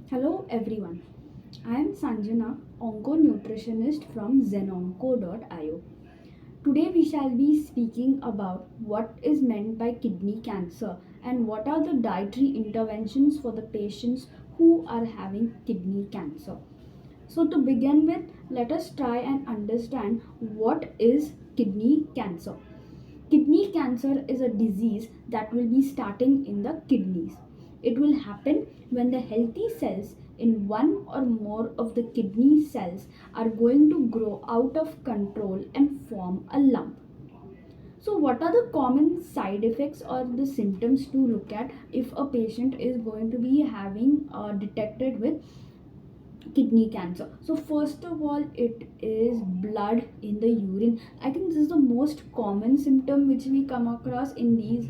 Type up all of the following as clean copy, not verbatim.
Hello everyone. I am Sanjana, Onco nutritionist from ZenOnco.io. Today we shall be speaking about what is meant by kidney cancer and what are the dietary interventions for the patients who are having kidney cancer. So to begin with, let us try and understand what is kidney cancer. Kidney cancer is a disease that will be starting in the kidneys. It will happen when the healthy cells in one or more of the kidney cells are going to grow out of control and form a lump. So, what are the common side effects or the symptoms to look at if a patient is going to be having detected with kidney cancer? So first of all, it is blood in the urine. I think this is the most common symptom which we come across in these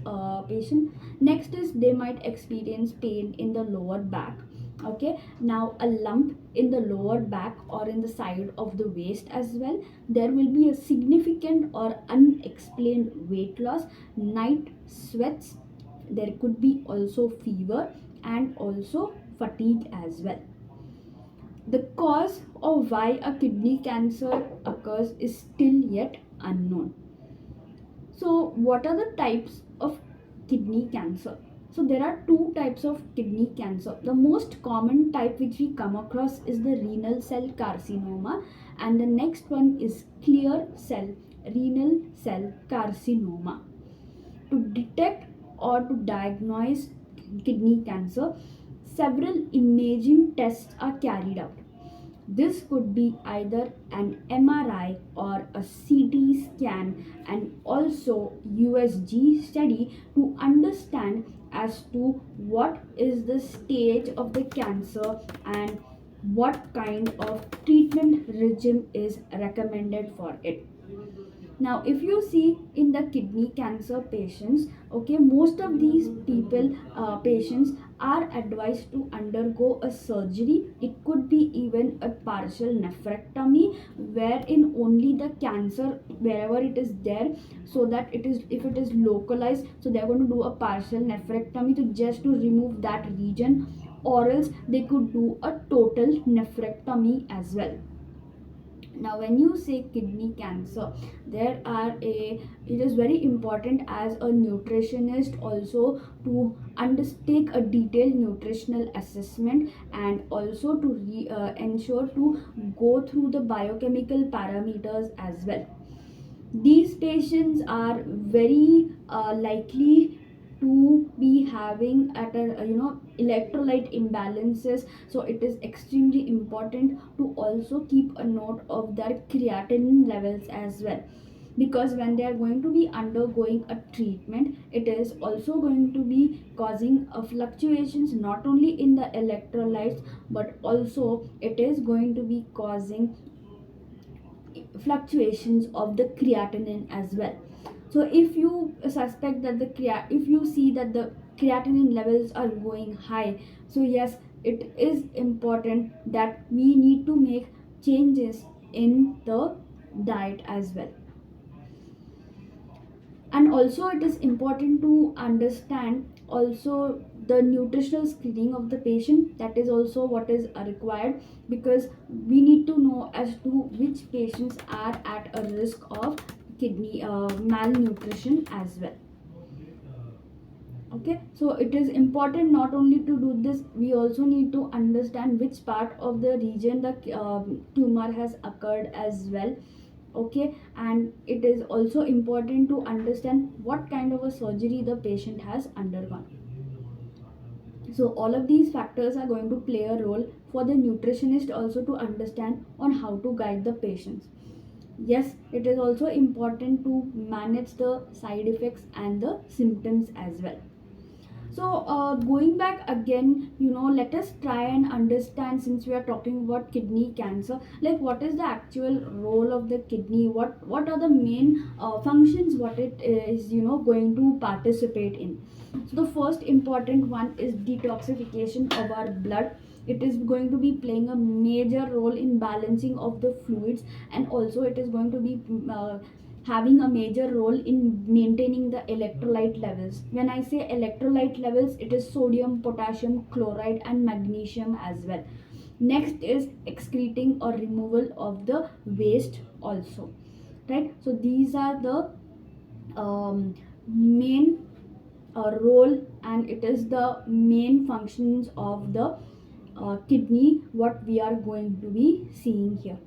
patients. Next is they might experience pain in the lower back. Okay, now a lump in the lower back or in the side of the waist as well. There will be a significant or unexplained weight loss, night sweats. There could be also fever and also fatigue as well. The cause of why a kidney cancer occurs is still yet unknown. So, what are the types of kidney cancer? So, there are two types of kidney cancer. The most common type which we come across is the renal cell carcinoma, and the next one is clear cell renal cell carcinoma. To detect or to diagnose kidney cancer, several imaging tests are carried out. This could be either an MRI or a CT scan and also USG study to understand as to what is the stage of the cancer and what kind of treatment regime is recommended for it. Now if you see in the kidney cancer patients, okay, most of these patients are advised to undergo a surgery. It could be even a partial nephrectomy wherein only the cancer wherever it is there, so that it is, if it is localized, so they're going to do a partial nephrectomy to just to remove that region, or else they could do a total nephrectomy as well. Now when you say kidney cancer, there are a it is very important as a nutritionist also to undertake a detailed nutritional assessment and also to ensure to go through the biochemical parameters as well. These patients are very likely to be having at a electrolyte imbalances, so it is extremely important to also keep a note of their creatinine levels as well, because when they are going to be undergoing a treatment, it is also going to be causing fluctuations not only in the electrolytes, but also it is going to be causing fluctuations of the creatinine as well. So if you suspect that if you see that the creatinine levels are going high, so yes, it is important that we need to make changes in the diet as well. And also it is important to understand also the nutritional screening of the patient. That is also what is required, because we need to know as to which patients are at a risk of kidney malnutrition as well. Okay, so it is important not only to do this, we also need to understand which part of the region the tumor has occurred as well. Okay, and it is also important to understand what kind of a surgery the patient has undergone. So all of these factors are going to play a role for the nutritionist also to understand on how to guide the patients. Yes, it is also important to manage the side effects and the symptoms as well. So going back again, let us try and understand, since we are talking about kidney cancer, like what is the actual role of the kidney, what are the main functions what it is going to participate in. So the first important one is detoxification of our blood. It is going to be playing a major role in balancing of the fluids, and also it is going to be having a major role in maintaining the electrolyte levels. When I say electrolyte levels, it is sodium, potassium, chloride, and magnesium as well. Next is excreting or removal of the waste also, right? So these are the main role, and it is the main functions of the kidney what we are going to be seeing here.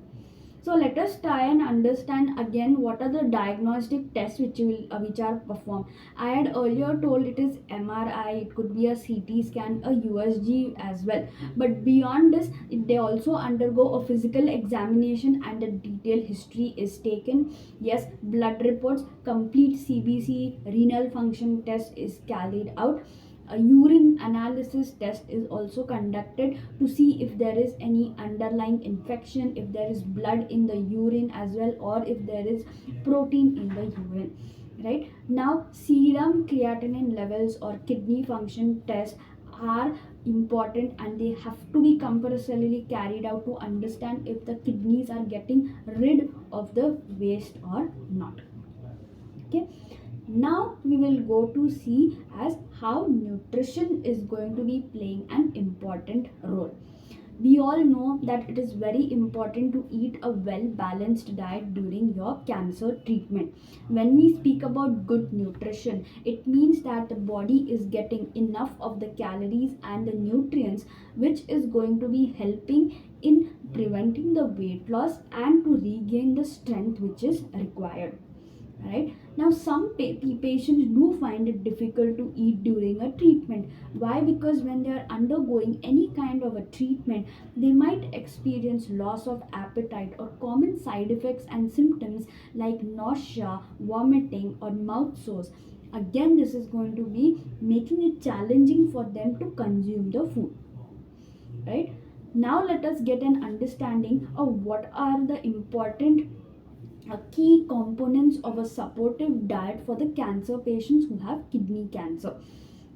So let us try and understand again what are the diagnostic tests which are performed. I had earlier told it is MRI, it could be a CT scan, a USG as well. But beyond this, they also undergo a physical examination and a detailed history is taken. Yes, blood reports, complete CBC, renal function test is carried out. A urine analysis test is also conducted to see if there is any underlying infection, if there is blood in the urine as well, or if there is protein in the urine. Right now, serum creatinine levels or kidney function tests are important, and they have to be compulsorily carried out to understand if the kidneys are getting rid of the waste or not. Okay, now we will go to see as how nutrition is going to be playing an important role. We all know that it is very important to eat a well balanced diet during your cancer treatment. When we speak about good nutrition, it means that the body is getting enough of the calories and the nutrients which is going to be helping in preventing the weight loss and to regain the strength which is required. Right now, some patients do find it difficult to eat during a treatment. Why? Because when they are undergoing any kind of a treatment, they might experience loss of appetite or common side effects and symptoms like nausea, vomiting, or mouth sores. Again, this is going to be making it challenging for them to consume the food. Right now, let us get an understanding of what are the important key components of a supportive diet for the cancer patients who have kidney cancer.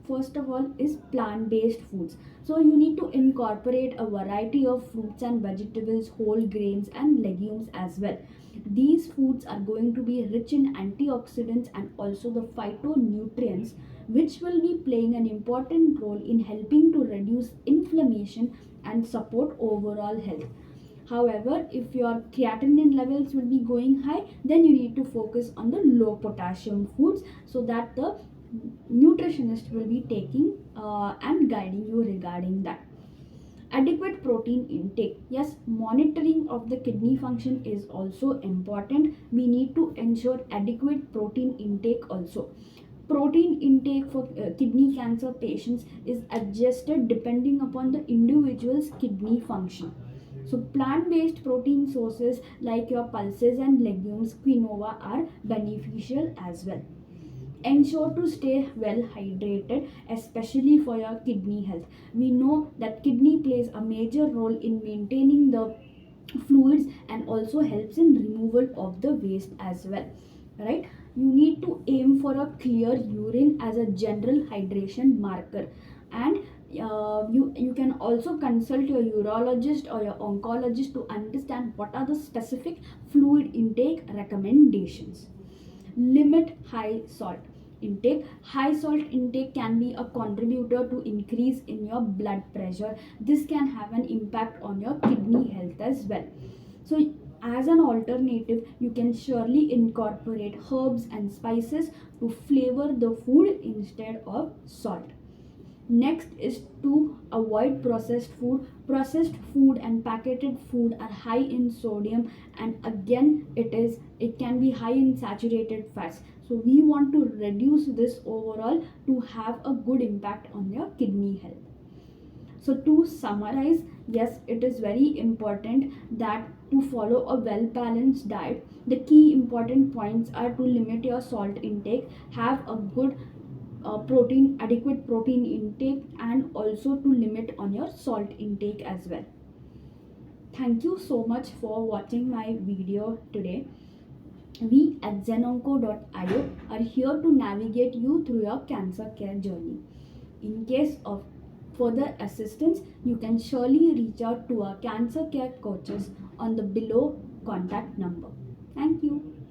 First of all is plant-based foods. So you need to incorporate a variety of fruits and vegetables, whole grains, and legumes as well. These foods are going to be rich in antioxidants and also the phytonutrients, which will be playing an important role in helping to reduce inflammation and support overall health. However, if your creatinine levels will be going high, then you need to focus on the low potassium foods so that the nutritionist will be taking and guiding you regarding that. Adequate protein intake. Yes, monitoring of the kidney function is also important. We need to ensure adequate protein intake also. Protein intake for kidney cancer patients is adjusted depending upon the individual's kidney function. So plant-based protein sources like your pulses and legumes, quinoa are beneficial as well. Ensure to stay well hydrated, especially for your kidney health. We know that kidney plays a major role in maintaining the fluids and also helps in removal of the waste as well. Right, you need to aim for a clear urine as a general hydration marker, and you can also consult your urologist or your oncologist to understand what are the specific fluid intake recommendations. Limit high salt intake. High salt intake can be a contributor to increase in your blood pressure. This can have an impact on your kidney health as well. So as an alternative, you can surely incorporate herbs and spices to flavor the food instead of salt. Next is to avoid processed food. Processed food and packaged food are high in sodium, and again it can be high in saturated fats. So we want to reduce this overall to have a good impact on your kidney health. So to summarize, yes, it is very important that to follow a well balanced diet, the key important points are to limit your salt intake, have a good adequate protein intake, and also to limit on your salt intake as well. Thank you so much for watching my video today. We at ZenOnco.io are here to navigate you through your cancer care journey. In case of further assistance, you can surely reach out to our cancer care coaches on the below contact number. Thank you.